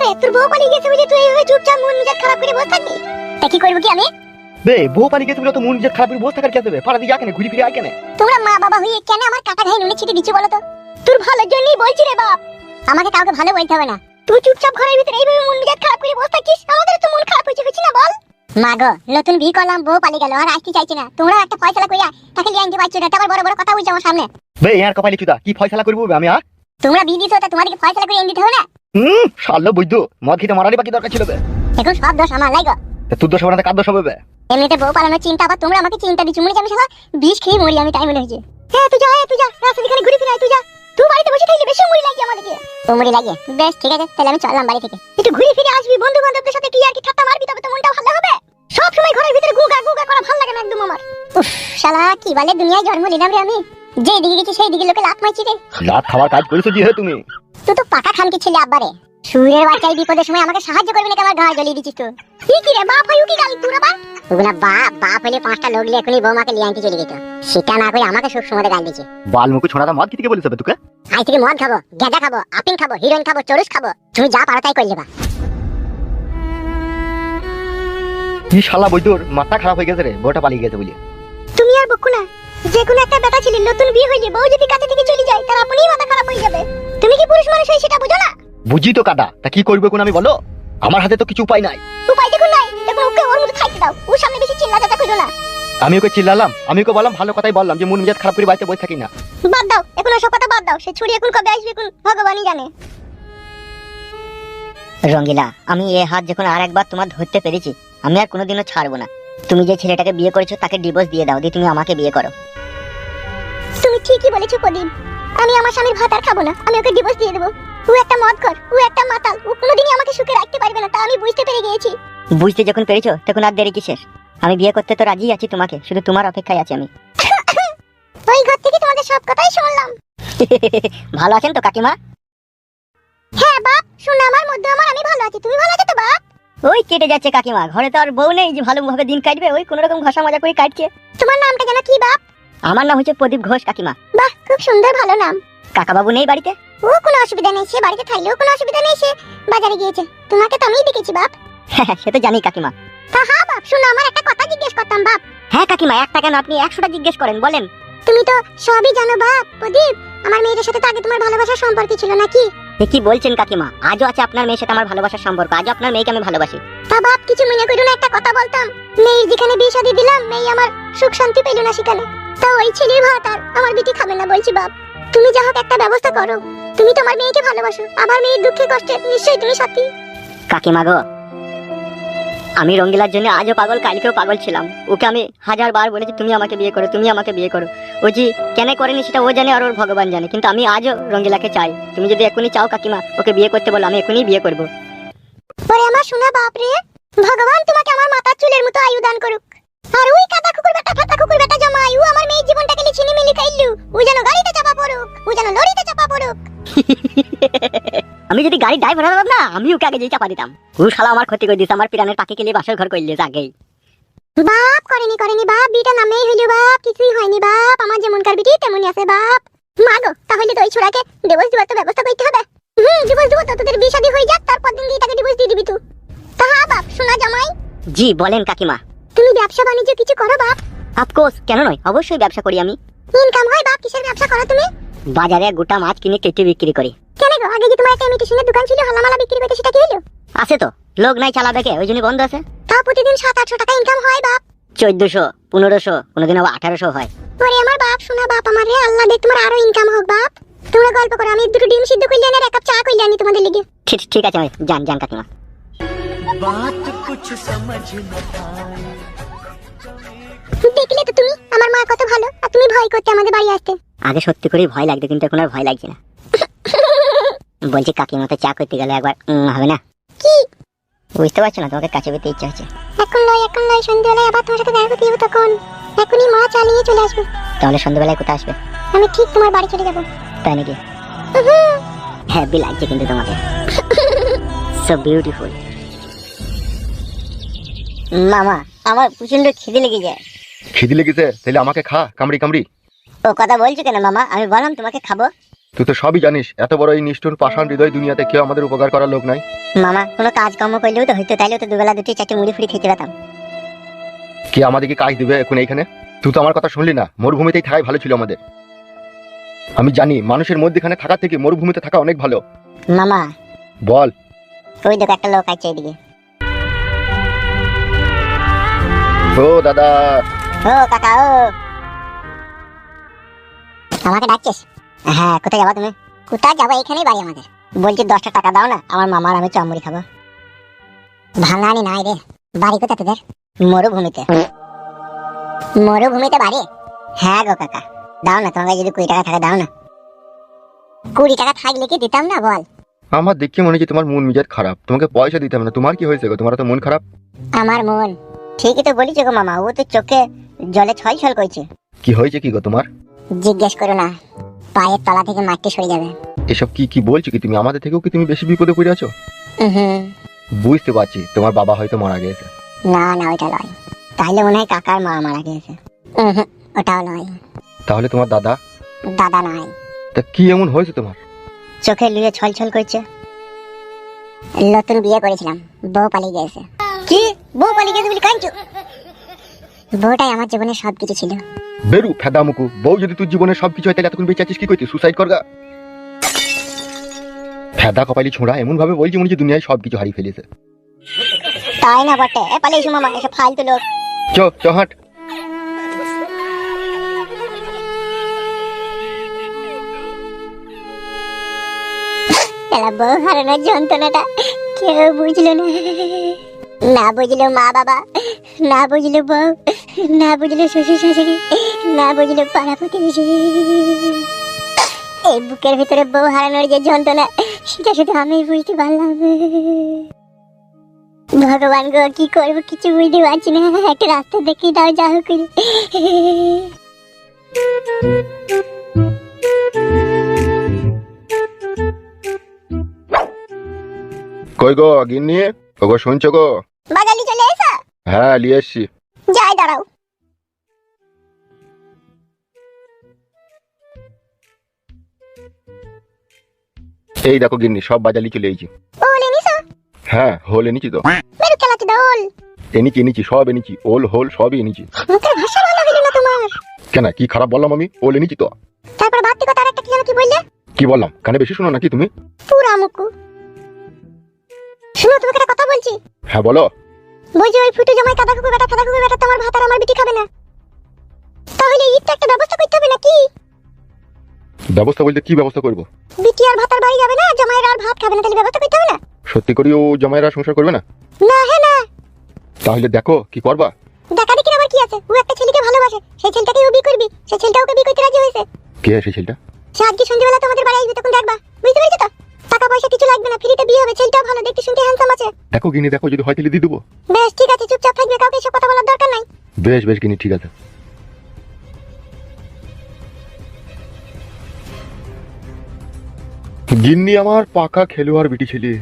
রে তোর বউ পালিয়ে গেছে বলে তুই এইভাবে চুপচাপ মন মেজাজ খারাপ করে বসে থাকবি? তা কি করব কি আমি? বে বউ পালিয়ে গেছে বলে তো মন মেজাজ খারাপ করে বসে থাকার কি আছে? পাড়া দিয়ে যা কেন ঘুরে ফিরে আয় কেন? তোমরা মা বাবা হয়ে কেন আমার কাটা ঘায়ে নুনে ছিটে দিচ্ছ বলো তো? তোর ভালোর জন্যই বলছি রে বাপ। আমাকে কাউকে ভালো বলতে হবে না। তুই চুপচাপ ঘরের ভিতরে এইভাবে মন মেজাজ খারাপ করে বসে থাকিস, আমাদের তো মন খারাপ হচ্ছে না বল? মা গো, নতুন বিয়ে করলাম, বউ পালিয়ে গেল, আর আসতে চাইছে না। তোমরা একটা ফয়সালা কইয়া তাকে লিয়ে আনতে পারছো না, আবার বড় বড় কথা বলছো আমার সামনে। বে ইয়ার কপালে চুদা, কি ফয়সালা করব আমি? তোমরা বিয়ে দিছো তা তোমাদেরকে ফয়সালা করে এনে দিতে হবে না? শালা বৈদ্য, মদ খেতে মারারই বাকি দরকার ছিল বে। এখন সব দোষ আমার লাগো। তোর দোষ হবে না, কার দোষ হবে বে? এমনিতে বউ পালানোর চিন্তা, আবার তোমরা আমাকে চিন্তা দিচ্ছ। মনে হচ্ছে আমি শালা বিষ খেয়ে মরি, আমি তাই মনে হচ্ছে। হ্যাঁ তুই যা, রাস্তা দিকে ঘুরে ফিরে আয়, তুই যা। তুই বাড়িতে বসে থাকলে বেশি মরি লাগে আমাদেরকে। তো মরি লাগে, বেশ ঠিক আছে, তাহলে আমি চললাম বাড়ি থেকে। একটু ঘুরে ফিরে আসবি, বন্ধু বান্ধবদের সাথে তুই আর কি ঠাট্টা মারবি, তবে তো মনটা ভালো হবে। সব সময় ঘরের ভিতরে গুগা গুগা করা ভালো লাগে না একদম আমার। উফ শালা, কি বলে দুনিয়ায় জন্ম নিলাম রে আমি। যে দিকে গেছি সেই দিকে লোকে লাত মারছি রে। লাত খাওয়ার কাজ করেছো জি হে তুমি? তুই তো পাকা খানকি ছেলে আব্বারে। সুরের বাচ্চাই বিপদের সময় আমাকে সাহায্য করবি না, আমার ঘর জ্বলিয়ে দিছিস তো। কি রে বাপ হয় কি গালি তোর আবার? ওগুলা বাপ হইলে পাঁচটা লোক লিয়ে এখনই বৌমাকে লিয়ে আনতে চলে যেত। সেটা না করে আমাকে সব সময় গাল দিচ্ছে। বালমুখী ছোড়াটা মদ খেতে বলেছে বে তোকে? আজ থেকে মদ খাবো, গাঁজা খাবো, আপিং খাবো, হিরোইন খাবো, চরস খাবো, তুমি যা পারো তাই করলে বা। কি শালা বৈদ্যর মাথা খারাপ হয়ে গেছে রে, বউটা পালিয়ে গেছে বলে। তুমি আর বকো না। যে কোনো একটা বেটা ছিল, নতুন বিয়ে হইলে বউ যদি কাছে থেকে চলে যায় তার আপনিই মাথা খারাপ হয়ে যাবে। তুমি কি পুরুষ মানুষ হই সেটা বুঝো না? বুঝি তো কাদা, তা কি করবে কোন আমি বলো? আমার হাতে তো কিছু উপায় নাই। উপায় দেখুন নাই, দেখুন ওকে ওর মধ্যে থাকতে দাও, ওর সামনে বেশি চিল্লা চাচা করো না। আমি ওকে চিল্লালাম, আমি ওকে বললাম ভালো কথাই বললাম যে মন মেজাজ খারাপ করে বাড়িতে বসে থাকি না। বাদ দাও, এখন ওসব কথা বাদ দাও। সে ছুরি এখন কবে আসবে এখন ভগবানই জানে। রঙ্গিলা, আমি এই হাত যখন আর একবার তোমার ধরতে পেরেছি, আমি আর কোনোদিনও ছাড়বো না। তুমি যে ছেলেটাকে বিয়ে করেছো তাকে ডিভোর্স দিয়ে দাও, দিয়ে তুমি আমাকে বিয়ে করো। তুমি ঠিকই বলেছো প্রদীপ। আমি আমার স্বামীর ভাত আর খাবো না, আমি ওকে ডিভোর্স দিয়ে দেবো। ও একটা মদখোর, ও একটা মাতাল, ও কোনোদিনই আমাকে সুখে রাখতে পারবে না, তা আমি বুঝতে পেরে গিয়েছি। বুঝতে যখন পেরেছো তখন আর দেরি কিসের? আমি বিয়ে করতে তো রাজি আছি তোমাকে, শুধু তোমার অপেক্ষায় আছি আমি। ওই ঘর থেকে তোমাদের সব কথাই শুনলাম। ভালো আছেন তো কাকিমা? হ্যাঁ বাপ, শুনে আমার মধ্যে আমার আমি ভালো আছি। তুমি ভালো আছো তো বাপ? ওই কেটে যাচ্ছে কাকিমা, ঘরে তো আর বউ নেই যে ভালোভাবে দিন কাটবে, ওই কোন রকম ঘষা মজা করে কাটছে। তোমার নামটা যেন কি বাপ? আমার নাম হচ্ছে প্রদীপ ঘোষ কাকিমা। বাহ, খুব সুন্দর ভালো নাম। কাকাবাবু নেই বাড়িতে? ও কোনো অসুবিধা নেই, সে বাড়িতে থাকলেও কোনো অসুবিধা নেই, সে বাজারে গিয়েছে। তোমাকে তো আমিই দেখেছি বাপ। হ্যাঁ সে তো জানি কাকিমা। তা হ্যাঁ বাপ, শুনো আমার একটা কথা জিজ্ঞেস করতাম বাপ। হ্যাঁ কাকিমা, একটা কেন আপনি 100টা জিজ্ঞেস করেন, বলেন। তুমি তো সবই জানো বাপ। প্রদীপ, আমার মেয়ের সাথে তো আগে তোমার ভালোবাসার সম্পর্ক ছিল নাকি? এ কি বলছেন কাকিমা? আজও আছে আপনার মেয়ের সাথে আমার ভালোবাসার সম্পর্ক, আজও আপনার মেয়েকে আমি ভালোবাসি। তা বাপ কিছু মনে করো না, একটা কথা বলতাম। মেয়ের যেখানে বিয়ে শাদী দিলাম, মেয়ে আমার সুখ শান্তি পেল না সেখানে। তা ওই ছেলের ভাত আর আমার বেটি খাবে না বলছি বাপ। তুমি যা হোক একটা ব্যবস্থা করো। তুমি তোমার মেয়েকে ভালোবাসো, আমার মেয়ের দুঃখে কষ্টে নিশ্চয়ই তুমি সাথী। কাকিমা গো, আমি রঙ্গিলার জন্য আজও পাগল, কালকেও পাগল ছিলাম। ওকে আমি 1000 বার বলেছি তুমি আমাকে বিয়ে করো, তুমি আমাকে বিয়ে করো। ও জি কেন করেনি সেটা ও জানে আর ওর ভগবান জানে, কিন্তু আমি আজও রঙ্গিলাকে চাই। তুমি যদি এখনই চাও কাকিমা ওকে বিয়ে করতে বলো, আমি এখনই বিয়ে করব। ওরে আমার শোনা বাপ রে, ভগবান তোমাকে আমার মাথার চুলের মতো আয়ু দান করুক। আর ওই কাদা কুকুর বেটা, ফাটা কুকুর বেটা জামাই, ও আমার মেয়ের জীবনটাকে ছিনিমিনি খাইলু। ও যেন গাড়িতে চাপা পড়ুক, ও যেন লরিতে চাপা পড়ুক। আমি যদি গাড়ি ড্রাইভার হতাম না, আমি ওকে আগে যেই চাপা দিতাম। ও শালা আমার ক্ষতি করে দিয়েছে, আমার পিরানের পাখি কেলিয়ে বাসর ঘর করলে আগেই। বাপ করেনি বাপ, বিটা নামেই হইলো বাপ, কিছুই হয়নি বাপ। আমার যেমনকার বিটি তেমনই আছে বাপ। মা গো, তাহলে তো ওই ছোড়াকে ডিভোর্স দেওয়ার তো ব্যবস্থা করতে হবে। ডিভোর্স দেবো তো, তোদের বিয়ে শাদী হয়ে যাক, তারপর দিন গিয়ে তাকে ডিভোর্স দিয়ে দিবি তুই। তা হ্যাঁ বাপ, শোনা জামাই। জি বলেন কাকিমা। তুমি ব্যবসা বাণিজ্য কিছু করো বাপ? অফকোর্স, কেন নয়, অবশ্যই ব্যবসা করি আমি। ইনকাম হয় বাপ? কিসের ব্যবসা করো তুমি? বাজারে গোটা মাছ কিনে কেটে বিক্রি করি। কেন গো, আগে যে তোমার একটা ইমিটেশনের দোকান ছিল, হালামালা বিক্রি করতে, সেটা কি হলো? আছে তো, লোক নাই চালাবে কে, ওই জন্য বন্ধ আছে। তাও প্রতিদিন 700-800 টাকা ইনকাম হয় বাপ? 1400, 1500, কোনোদিন আবার 1800 হয়। ওরে আমার বাপ, শোনা বাপ আমার রে, আল্লাহ দেখ তোমার আরো ইনকাম হোক বাপ। তোমরা গল্প করো, আমি দুটো ডিম সিদ্ধ করলে আর এক কাপ চা করলে আনি তোমাদের লিগে। ঠিক আছে, যান যান কাকিমা। দেখলে তো তুমি আমার মা কত ভালো, আর তুমি ভয় করতে আমাদের বাড়ি আসতে। আগে সত্যি করে ভয় লাগতো, কিন্তু এখন আর ভয় লাগছে না। বলছি কাকিমা তো চা করতে গেলে একবার হবে না? কি বুঝতে পারছো না, তোমাকে কাছে পেতে ইচ্ছা হচ্ছে। এখন নয় সন্ধ্যাবেলায় আবার তোমার সাথে দেখা করতে যাবো, তখন এখনই মা চালিয়ে চলে আসবে। তাহলে সন্ধ্যাবেলায় কোথায় আসবে? আমি ঠিক তোমার বাড়ি চলে যাবো। তাই নাকি? হ্যাপি লাগছে কিন্তু তোমাকে, সো বিউটিফুল। মামা, আমার প্রচন্ড খিদে লেগে যায়। খিদে লেগেছে? তাহলে আমাকে খা, কামড়ি কামড়ি। ও কথা বলছো কেন মামা? আমি বললাম তোমাকে খাবো। তুই তো সবই জানিস, এত বড় এই নিষ্ঠুর পাষাণ হৃদয় দুনিয়াতে কেউ আমাদের উপকার করার লোক নাই। মামা কোনো কাজ কর্ম করলেও তো হইতো, তাইলেও তো দুবেলা দুটি চারটে মুড়ি ফুড়ি খেতে পেতাম। কে আমাদেরকে কাজ দিবে এখন এইখানে? তুই তো আমার কথা শুনলি না, মরুভূমিতেই থাকাই ভালো ছিল আমাদের। আমি জানি মানুষের মধ্যেখানে থাকা থেকে মরুভূমিতে থাকা অনেক ভালো। মামা বল। ওই দেখো একটা লোক আছে এদিকে। ও দাদা। ও কাকা ও। আমাকে ডাকছিস? হ্যাঁ, কোথায় যাবা তুমি? কোথায় যাবো, এখানেই বাড়ি আমাদের। বলছি 10টা টাকা দাও না, আমার মামার আমি চমড়ি খাবো। ভাঙানি নাই রে। বাড়ি কোথা তোদের? মরুভূমিতে। মরুভূমিতে বাড়ি? হ্যাঁ গো কাকা, দাও না, তোমার কাছে যদি 20 টাকা থাকে দাও না। 20 টাকা থাকলে কি দিতাম না বল? আমার দেখে মনে হচ্ছে তোমার মন মেজাজ খারাপ, তোমাকে পয়সা দিতে হবে না। তোমার কি হয়েছে গো? তোমার তো মন খারাপ। আমার মন ঠিকই তো বলিস গো মামা, ও তো চোখে জলে ছল ছল করছে। কি হয়েছে কি গো তোমার? জিজ্ঞেস করো না, পায়ের তলা থেকে মাটি সরে যাবে। এসব কি কি বলছো কি তুমি? আমাদের থেকেও কি তুমি বেশি বিপদে পড়ে আছো? হুম। বুঝতে পারছি, তোমার বাবা হয়তো মারা গেছে। না না, ওইটা নয়। তাহলে মনে হয় কাকার মা মারা গেছে। হুম, ওটাও নয়। তাহলে তোমার দাদা? দাদা নয়। তা কি এমন হয়েছে তোমার? চোখে লুয়ে ছল ছল করছে। নতুন বিয়ে করেছিলাম, বউ পালিয়ে গেছে। কি? বউ পালিয়ে গেছে বলি কাঁদছো? বউটাই আমার জীবনে সবকিছু ছিল। বেরু ফেদা মুকু, বউ যদি তোর জীবনে সবকিছু হয় তাহলে এতক্ষণ বেঁচে আছিস কি করছিস? সুসাইড করগা। ফেদা কপালি ছোঁড়া, এমন ভাবে বলছি মনে হচ্ছে দুনিয়ায় সবকিছু হারিয়ে ফেলেছে। তাই না বটে? পালিয়ে এসো মামা, এসব ফালতু লোক। চ চ হাঁট। এলা বউ হারানোর যন্ত্রণাটা কেউ বুঝলো না। না বুঝলো মা বাবা, না বুঝলো বউ, না বুঝলো শ্বশুর শাশুড়ি, না বুঝলো পাড়া প্রতিবেশী। এই বুকের ভিতরে বউ হারানোর যে যন্ত্রণা, সেটা শুধু আমি বুঝতে পারলাম। ভগবান গো, কি করবো কিছু বুঝতে পারছি না। একটা রাস্তা দেখি দাও, যা হোক করে। কই গো গিন্নি? ওগো শুনছো গো? বাগালি চলে এসো। হ্যাঁ নিয়ে এসছি। যাই দাঁড়াও। এই দেখো গিন্নি, সব বাজালি চলে এসেছি। ওল এনেছো? হ্যাঁ হোল এনেছি তো। মেরু খেলাতে দাও ওল। এনেছি সব এনেছি, ওল হোল সবই এনেছি। মুখের ভাষা ভালো হইল না তোমার। কেন, কি খারাপ বললাম আমি? ওল এনেছি তো। তারপর বাদ থেকে তার একটা কি যেন কি বললে? কি বললাম? কানে বেশি শোনো নাকি তুমি? পুরা মুকু। শুনো, তোমাকে একটা কথা বলছি। হ্যাঁ বলো। বলছি ওই ফুটু জামাই কাদা কুকুর বেটা, ফাদা কুকুর বেটা তোমার ভাত আর আমার বিটি খাবে না। তাহলে ঈদটা একটা ব্যবস্থা করতে হবে নাকি? ব্যবস্থা বলতে কি ব্যবস্থা করবো? বিটি আর ভাতার বাড়ি যাবে না, জামাইরা আর ভাত খাবে না, তাহলে ব্যবস্থা করতে হবে না? সত্যি করি ও জামাইরা সংসার করবে না? না হ্যাঁ না। তাহলে দেখো কি করবা। দেখা দেখি আবার কি আছে, ও একটা ছেলেকে ভালোবাসে, সেই ছেলেটাকে ও বিয়ে করবি, সেই ছেলেটা ওকে বিয়ে করতে রাজি হয়েছে। কে আছে ছেলেটা? সে আজকে সন্ধ্যেবেলা তোমাদের বাড়ি আসবে, তখন দেখবা। বুঝতে পেরেছো তো? টাকা পয়সা কিছু লাগবে না, ফ্রিতে বিয়ে হবে, ছেলেটাও ভালো, দেখতে শুনতে হ্যান্ডসাম আছে। দেখো গিনি, দেখো যদি হয় তাহলে দিয়ে দেবো। বেশ ঠিক আছে, চুপচাপ থাকবে, কাউকে এসব কথা বলার দরকার নাই। বেশ বেশ গিনি, ঠিক আছে। গিন্নি আমার পাকা খেলোয়াড় বিটি ছেলে,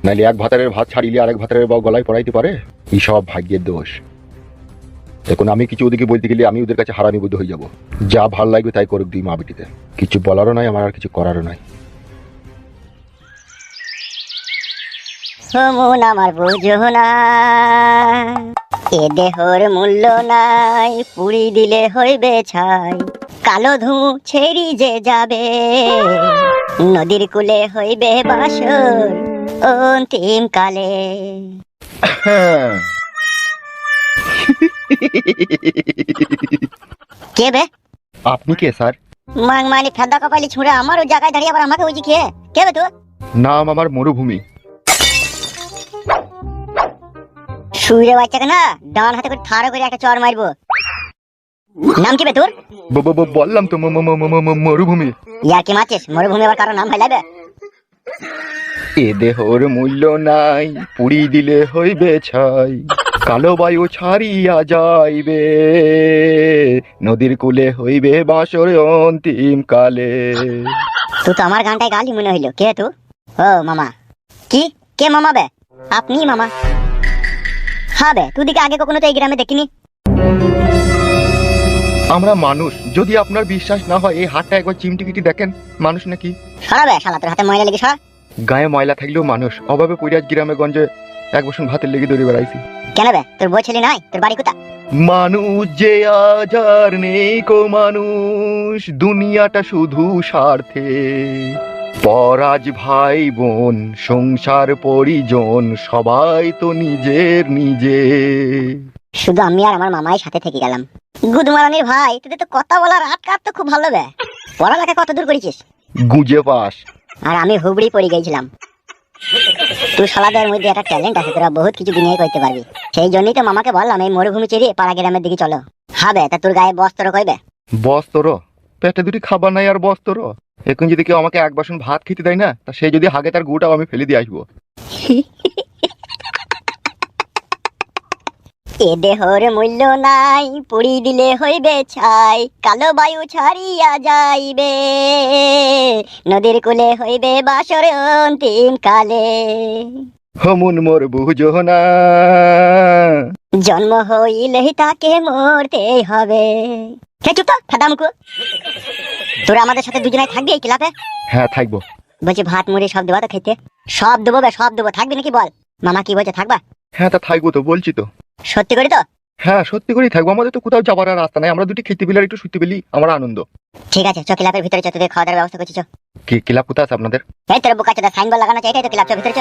নাইলে এক ভাতারের ভাত ছাড়িলে আরেক ভাতারের বাউ গলায় পড়াইতে পারে। এই সব ভাগ্যের দোষ। এখন আমি কিছু ওদিকে বলতে গেলে আমি ওদের কাছে হারামি বুদ্ধ হয়ে যাব। যা ভাল লাগবে তাই করুক দুই মা বিটিতে, কিছু বলারও নাই আমার, আর কিছু করারও নাই। মন আমার বুঝো না, এ দেহর মূল্য নাই, পুরি দিলে হইবে ছাই। কালো ধুঁ ছেড়ি যে যাবে, নদীর কূলে হইবে বাসর অন্তিম কালে। কে বে? আপনি কে স্যার? মাংমানি ফেদা কপালি ছুঁড়ে আমার ওই জায়গায় দাঁড়িয়ে আবার আমাকে উজি খেয়ে কে বে তো? নাম আমার মরুভূমি। শুয়ে বাচ্চাকে না ডান হাতে করে থারো করে একটা চর মারবো। নাম কি বে তোর? বললাম তো মরুভূমি। ইয়ার কি মারছিস? মরুভূমি আবার কারো নাম হয় লাগবে? এ দেহর মূল্য নাই, পুরি দিলে হইবে ছাই। কালো বায়ু ছাড়িয়া যাইবে, নদীর কূলে হইবে বাসর অন্তিম কালে। তুই তো আমার গানটাই গালি মনে হইলো। কে তু? ও মামা। কি? কে মামা বে? আপনি মামা? হ্যাঁ বে, তুই দিকে আগে কখনো তো এই গ্রামে দেখিনি। আমরা মানুষ, যদি আপনার বিশ্বাস না হয় এই হাতটা একবার চিমটিকিটি দেখেন, মানুষ নাকি। সরা বে শালা, তোর হাতে ময়লা লেগে সরা। গায়ে ময়লা থাকলেও মানুষ, অভাবে পড়ে আজ গ্রামে গঞ্জে এক বছর ভাতের লেগে দৌড়ে বেড়াইছি। কেন বে, তোর বউ ছেলে নয়? তোর বাড়ি কোথা? মানুষ যে আজ আর নেই কো মানুষ, দুনিয়াটা শুধু স্বার্থে। পরাজ ভাই বোন সংসার পরিজন সবাই তো নিজের নিজে। শুধু আমি আর আমার মামাই সাথে থেকে গেলাম। গুদমারানির ভাই, তোদের তো কথা বলার আটকাত তো খুব ভালো বে। পড়ালেখা কত দূর করেছিস? গুজে পাস। আর আমি হুবড়ি পড়ে গেছিলাম। তুই শালাদের মধ্যে একটা ট্যালেন্ট আছে, তোরা বহুত কিছু দুনিয়ায় করতে পারবি। সেই জন্যই তো মামাকে বললাম এই মরুভূমি চেরিয়ে পাড়া গ্রামের দিকে চলো। হবে তা তোর গায়ে বস্ত্র কইবে? বস্তর পেটে দুটি খাবার নাই আর বস্তর। এখন যদি কেউ আমাকে এক বাসন ভাত খেতে দেয় না, তা সে যদি হাগে তার গুটাও আমি ফেলে দিয়ে আসবো। এ দেহর মূল্য নাই, পুড়ি দিলে হইবে ছাই, কালো বায়ু ছাড়িয়া যাইবে, নদীর কূলে হইবে বাসর অন্তিম কালে। হমুন মোর বুঝো না, জন্ম হইলেই তাকে মরতেই হবে। হে চুপ তো ফাদামুকু, তোরা আমাদের সাথে দুজনাই থাকবি এই ক্লাবে? হ্যাঁ থাকবো। বলছি ভাত মুড়ি সব দেবো তো খেতে? সব দেবো বে, সব দেবো। থাকবি নাকি বল? মামা কি বলছে, থাকবা? হ্যাঁ তা থাকবো তো, বলছি তো। সত্যি করে তো? হ্যাঁ সত্যি করেই থাকবো, আমাদের তো কোথাও যাবার আর রাস্তা নাই, আমরা দুটি খেতে পেলে আর একটু শুতে পেলি আমার আনন্দ। ঠিক আছে, চ ক্লাবের ভিতরে চ, তোদের খাওয়া দাওয়ার ব্যবস্থা করছি চ। কি ক্লাব কোথায় আছে আপনাদের? এই তোর বোকা চোদা সাইনবোর্ড লাগানো আছে, এটাই তো ক্লাব, চ ভিতরে চ।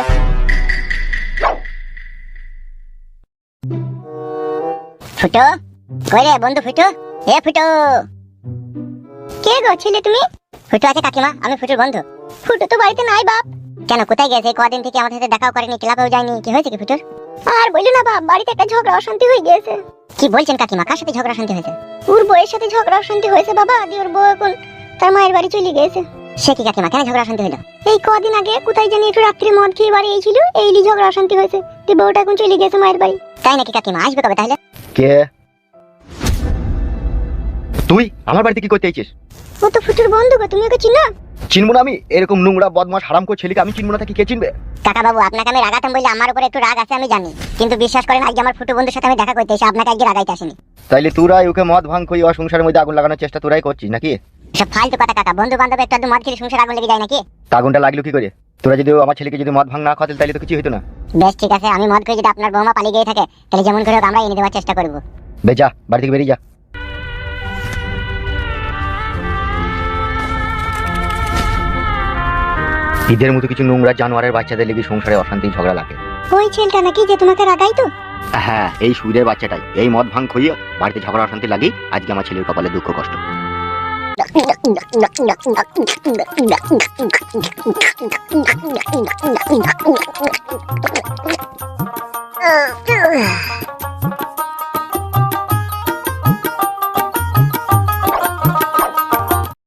ফুটো কই রে বন্ধু? ফুটো, এ ফুটো। কে গো ছেলে তুমি? ফুটো আছে কাকিমা, আমি ফুটোর বন্ধু। ফুটো তো বাড়িতে নাই বাপ। কেন, কোথায় গেছে? কদিন থেকে আমার সাথে দেখাও করেনি, ক্লাবেও যায়নি। কি হয়েছে কি ফুটোর? আর বললো না বাপ, বাড়িতে একটা ঝগড়া অশান্তি হয়ে গেছে। কি বলছেন কাকিমা, কার সাথে ঝগড়া শান্তি হয়েছে? ওর বউয়ের সাথে ঝগড়া অশান্তি হয়েছে বাবা, দিয়ে ওর বউ এখন তার মায়ের বাড়ি চলে গেছে। সে কি কাকিমা, কেন ঝগড়া শান্তি হলো? এই কদিন আগে কোথায় জানি একটু রাত্রে মদ খেয়ে বাড়ি এসেছিল, এইলি ঝগড়া অশান্তি হয়েছে, দিয়ে বউটা এখন চলে গেছে মায়ের বাড়ি। তাই নাকি কাকিমা? আসবে কবে তাহলে? কে তুই? আমার বাড়িতে কি করতে আইছিস? ও তো ফুটুর বন্ধু গো, তুমি ওকে চিনো? চিনবো না আমি? এরকম নোংরা বদমাশ হারাম করে ছেলেকে আমি চিনবো না, তাকে কে চিনবে? কাকা বাবু, আপনাকে আমি রাগাতাম বলে আমার উপরে একটু রাগ আছে আমি জানি, কিন্তু বিশ্বাস করেন আজকে আমার ফুটু বন্ধুর সাথে আমি দেখা করতে এসে আপনাকে আজকে রাগাইতে আসিনি। তাইলে তোরাই ওকে মদ ভাঙ খুই ওর সংসারের মধ্যে আগুন লাগানোর চেষ্টা তোরাই করছিস নাকি? সব ফালতু কথা কাকা, বন্ধু বান্ধব একটু মদ খেলে সংসার আগুন লেগে যায় নাকি? আগুনটা লাগলো কি করে? তোরা যদি আমার ছেলেকে যদি মদ ভাঙ না খাওয়াতে তাইলে তো কিছু হতো না। বেশ ঠিক আছে, আমি মদ খেয়ে যদি আপনার বৌমা পালিয়ে গিয়ে থাকে তাহলে যেমন করে হোক আমরা এনে দেওয়ার চেষ্টা করবো। যা বাড়ি থেকে বেরিয়ে যা। ঈদের মতো কিছু নোংরা জানোয়ারের বাচ্চাদের লেগে সংসারে অশান্তি ঝগড়া লাগে। ওই ছেলেটা নাকি যে তোমাকে রাগাইতো? হ্যাঁ এই সুরের বাচ্চাটাই এই মদ ভাঙ খুইয়ে বাড়িতে ঝগড়া অশান্তি লাগি আজকে আমার ছেলের কপালে দুঃখ কষ্ট।